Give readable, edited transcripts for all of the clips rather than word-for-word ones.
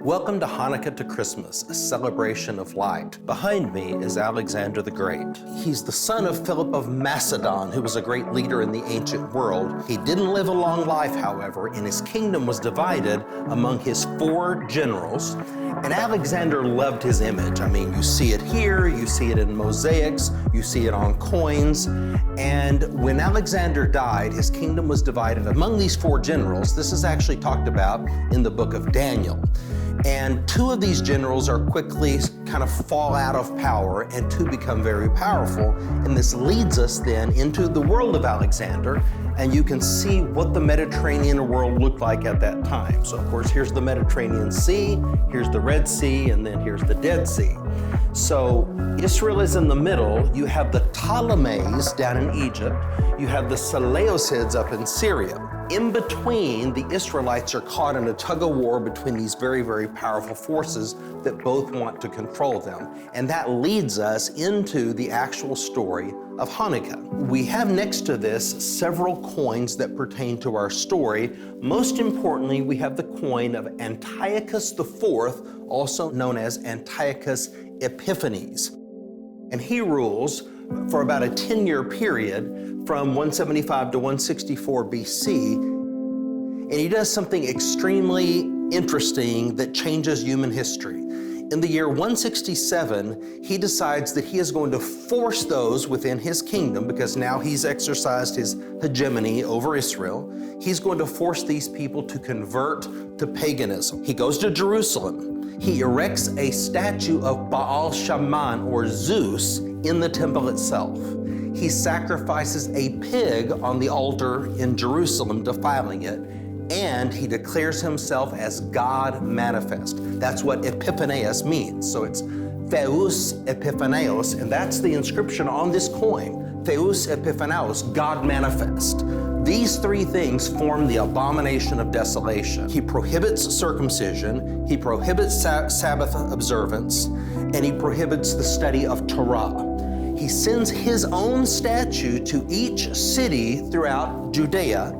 Welcome to Hanukkah to Christmas, a celebration of light. Behind me is Alexander the Great. He's the son of Philip of Macedon, who was a great leader in the ancient world. He didn't live a long life, however, and his kingdom was divided among his 4 generals. And Alexander loved his image. I mean, you see it here, you see it in mosaics, you see it on coins. And when Alexander died, his kingdom was divided among these 4 generals. This is actually talked about in the book of Daniel. And 2 of these generals are quickly kind of fall out of power, and 2 become very powerful. And this leads us then into the world of Alexander, and you can see what the Mediterranean world looked like at that time. So of course, here's the Mediterranean Sea, here's the Red Sea, and then here's the Dead Sea. So Israel is in the middle. You have the Ptolemies down in Egypt. You have the Seleucids up in Syria. In between, the Israelites are caught in a tug of war between these very, very powerful forces that both want to control them. And that leads us into the actual story of Hanukkah. We have next to this several coins that pertain to our story. Most importantly, we have the coin of Antiochus IV, also known as Antiochus Epiphanes. And he rules for about a 10-year period from 175 to 164 BC. And he does something extremely interesting that changes human history. In the year 167, he decides that he is going to force those within his kingdom, because now he's exercised his hegemony over Israel. He's going to force these people to convert to paganism. He goes to Jerusalem. He erects a statue of Baal Shaman, or Zeus, in the temple itself. He sacrifices a pig on the altar in Jerusalem, defiling it, and he declares himself as God manifest. That's what Epiphanes means. So it's Theos Epiphaneos, and that's the inscription on this coin. Theos Epiphaneos, God manifest. These 3 things form the abomination of desolation. He prohibits circumcision, he prohibits Sabbath observance, and he prohibits the study of Torah. He sends his own statue to each city throughout Judea,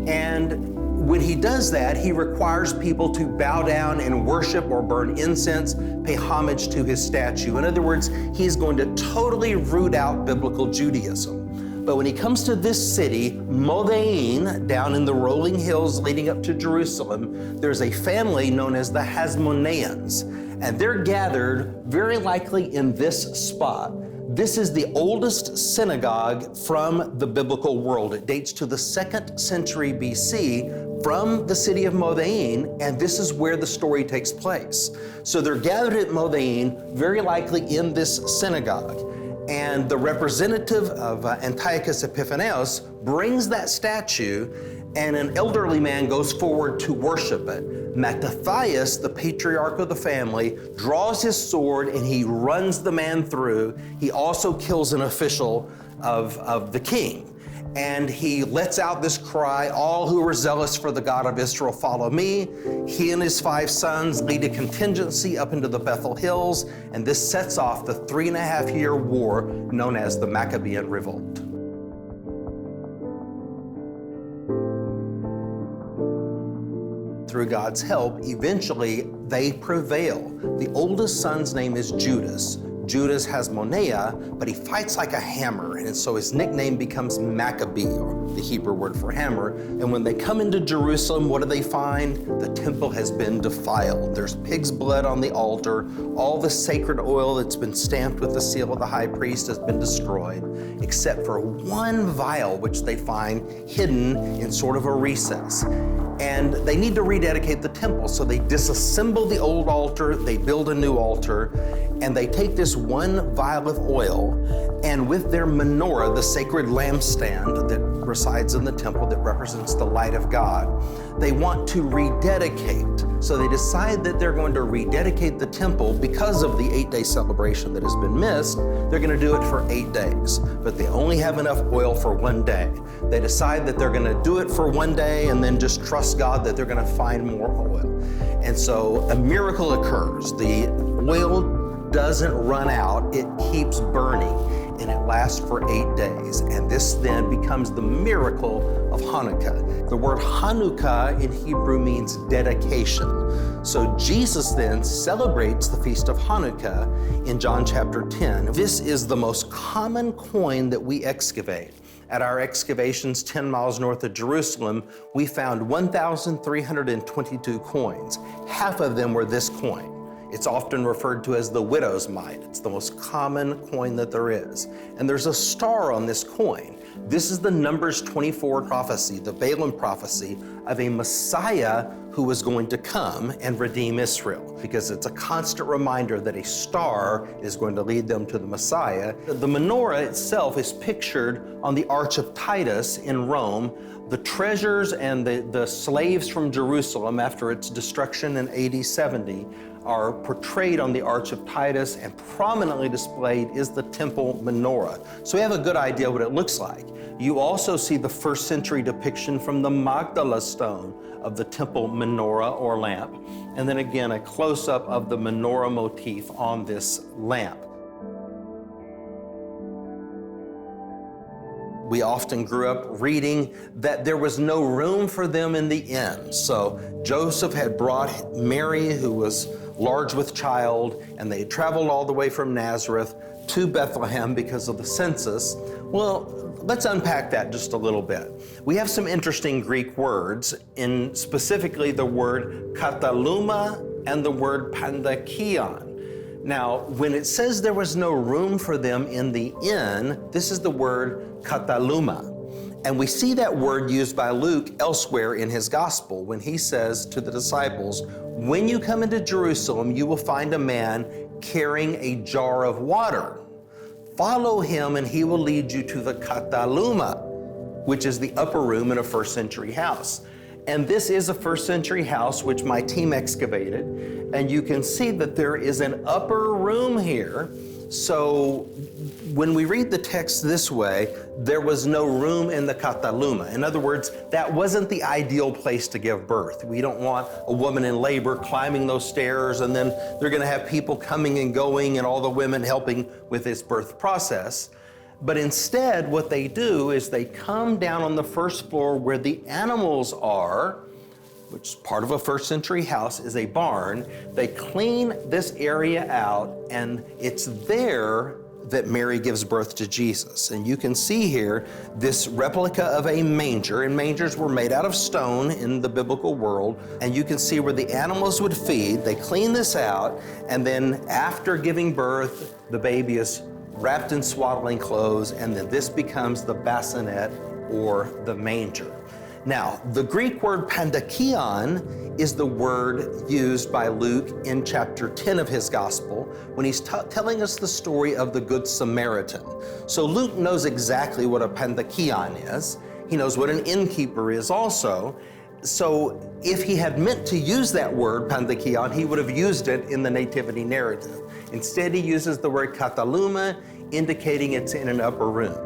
and when he does that, he requires people to bow down and worship or burn incense, pay homage to his statue. In other words, he's going to totally root out biblical Judaism. But when he comes to this city, Modein, down in the rolling hills leading up to Jerusalem, there's a family known as the Hasmoneans, and they're gathered very likely in this spot. This is the oldest synagogue from the biblical world. It dates to the 2nd century BC from the city of Modein, and this is where the story takes place. So they're gathered at Modein, very likely in this synagogue. And the representative of Antiochus Epiphanes brings that statue, and an elderly man goes forward to worship it. Mattathias, the patriarch of the family, draws his sword and he runs the man through. He also kills an official of the king. And he lets out this cry, "All who are zealous for the God of Israel, follow me." He and his 5 sons lead a contingency up into the Bethel Hills, and this sets off the 3.5-year war known as the Maccabean Revolt. Through God's help, eventually they prevail. The oldest son's name is Judas. Judas has Monea, but he fights like a hammer, and so his nickname becomes Maccabee, or the Hebrew word for hammer. And when they come into Jerusalem, what do they find? The temple has been defiled. There's pig's blood on the altar. All the sacred oil that's been stamped with the seal of the high priest has been destroyed, except for 1 vial, which they find hidden in sort of a recess. And they need to rededicate the temple, so they disassemble the old altar, they build a new altar, and they take this 1 vial of oil, and with their menorah, the sacred lampstand that resides in the temple that represents the light of God, they want to rededicate. So they decide that they're going to rededicate the temple because of the 8-day celebration that has been missed. They're going to do it for 8 days, but they only have enough oil for 1 day. They decide that they're going to do it for 1 day and then just trust God that they're going to find more oil. And so a miracle occurs. The oil doesn't run out, it keeps burning. and it lasts for 8 days. And this then becomes the miracle of Hanukkah. The word Hanukkah in Hebrew means dedication. So Jesus then celebrates the feast of Hanukkah in John chapter 10. This is the most common coin that we excavate. At our excavations 10 miles north of Jerusalem, we found 1,322 coins. Half of them were this coin. It's often referred to as the widow's mite. It's the most common coin that there is. And there's a star on this coin. This is the Numbers 24 prophecy, the Balaam prophecy of a Messiah who was going to come and redeem Israel, because it's a constant reminder that a star is going to lead them to the Messiah. The menorah itself is pictured on the Arch of Titus in Rome. The treasures and the slaves from Jerusalem after its destruction in AD 70 are portrayed on the Arch of Titus, and prominently displayed is the temple menorah. So we have a good idea what it looks like. You also see the first century depiction from the Magdala stone of the temple menorah or lamp, and then again a close-up of the menorah motif on this lamp. We often grew up reading that there was no room for them in the inn. So Joseph had brought Mary, who was large with child, and they traveled all the way from Nazareth to Bethlehem because of the census. Well, let's unpack that just a little bit. We have some interesting Greek words, in specifically the word kataluma and the word pandakion. Now, when it says there was no room for them in the inn, this is the word kataluma. And we see that word used by Luke elsewhere in his gospel when he says to the disciples, when you come into Jerusalem, you will find a man carrying a jar of water. Follow him and he will lead you to the kataluma, which is the upper room in a first century house. And this is a first century house which my team excavated. And you can see that there is an upper room here. So when we read the text this way, there was no room in the kataluma. In other words, that wasn't the ideal place to give birth. We don't want a woman in labor climbing those stairs, and then they're going to have people coming and going and all the women helping with this birth process. But instead, what they do is they come down on the first floor where the animals are, which is part of a first century house, is a barn. They clean this area out, and it's there that Mary gives birth to Jesus. And you can see here this replica of a manger, and mangers were made out of stone in the biblical world. And you can see where the animals would feed. They clean this out, and then after giving birth, the baby is wrapped in swaddling clothes, and then this becomes the bassinet or the manger. Now, the Greek word pandakion is the word used by Luke in chapter 10 of his gospel when he's telling us the story of the Good Samaritan. So Luke knows exactly what a pandakion is. He knows what an innkeeper is also. So if he had meant to use that word, pandakion, he would have used it in the nativity narrative. Instead, he uses the word kataluma, indicating it's in an upper room.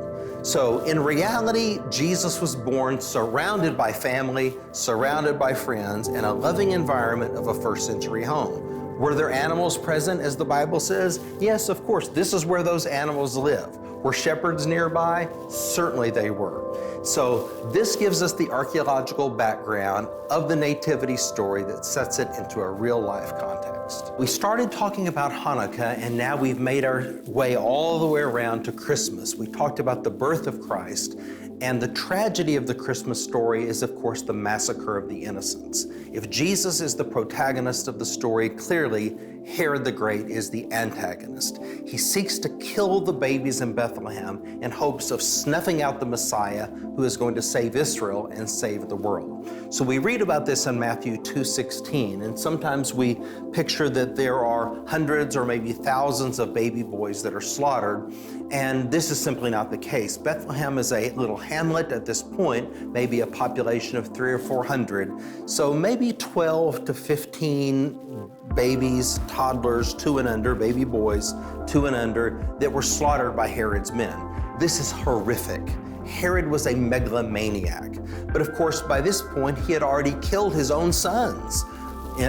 So in reality, Jesus was born surrounded by family, surrounded by friends, in a loving environment of a first century home. Were there animals present, as the Bible says? Yes, of course. This is where those animals live. Were shepherds nearby? Certainly they were. So this gives us the archaeological background of the nativity story that sets it into a real life context. We started talking about Hanukkah, and now we've made our way all the way around to Christmas. We talked about the birth of Christ, and the tragedy of the Christmas story is, of course, the massacre of the innocents. If Jesus is the protagonist of the story, clearly Herod the Great is the antagonist. He seeks to kill the babies in Bethlehem in hopes of snuffing out the Messiah who is going to save Israel and save the world. So we read about this in Matthew 2:16, and sometimes we picture that there are hundreds or maybe thousands of baby boys that are slaughtered, and this is simply not the case. Bethlehem is a little hamlet at this point, maybe a population of 300 or 400, so maybe 12 to 15 babies, toddlers, 2 and under, baby boys, 2 and under, that were slaughtered by Herod's men. This is horrific. Herod was a megalomaniac. But of course, by this point, he had already killed his own sons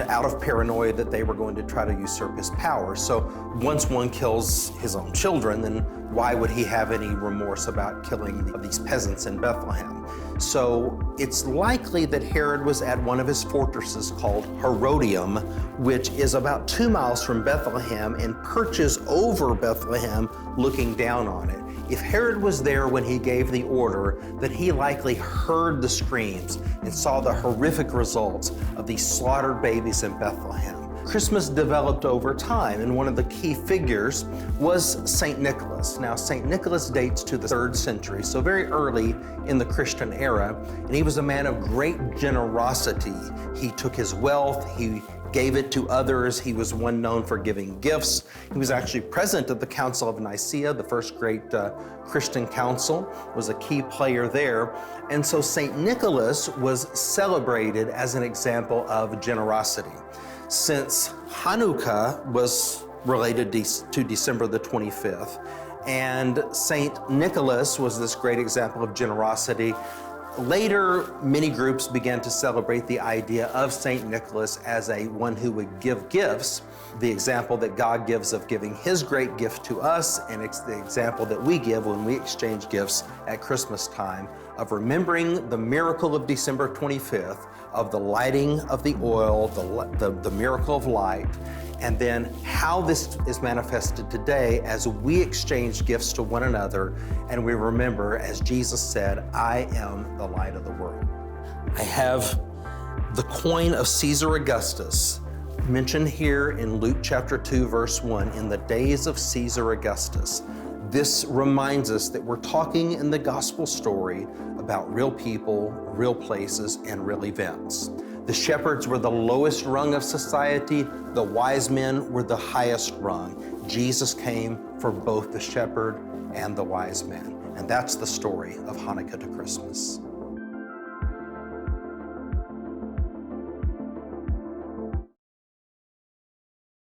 out of paranoia that they were going to try to usurp his power. So once one kills his own children, then why would he have any remorse about killing these peasants in Bethlehem? So it's likely that Herod was at one of his fortresses called Herodium, which is about 2 miles from Bethlehem and perches over Bethlehem looking down on it. If Herod was there when he gave the order, then he likely heard the screams and saw the horrific results of these slaughtered babies in Bethlehem. Christmas developed over time, and one of the key figures was St. Nicholas. Now, St. Nicholas dates to the 3rd century, so very early in the Christian era, and he was a man of great generosity. He took his wealth, he gave it to others. He was one known for giving gifts. He was actually present at the Council of Nicaea, the first great Christian council, was a key player there. And so St. Nicholas was celebrated as an example of generosity. Since Hanukkah was related to December the 25th, and St. Nicholas was this great example of generosity, later many groups began to celebrate the idea of St. Nicholas as one who would give gifts, the example that God gives of giving his great gift to us, and it's the example that we give when we exchange gifts at Christmas time, of remembering the miracle of December 25th, of the lighting of the oil, the miracle of light, and then how this is manifested today as we exchange gifts to one another, and we remember, as Jesus said, I am the light of the world. I have the coin of Caesar Augustus, mentioned here in Luke chapter 2, verse 1, in the days of Caesar Augustus. This reminds us that we're talking in the gospel story about real people, real places, and real events. The shepherds were the lowest rung of society. The wise men were the highest rung. Jesus came for both the shepherd and the wise man. And that's the story of Hanukkah to Christmas.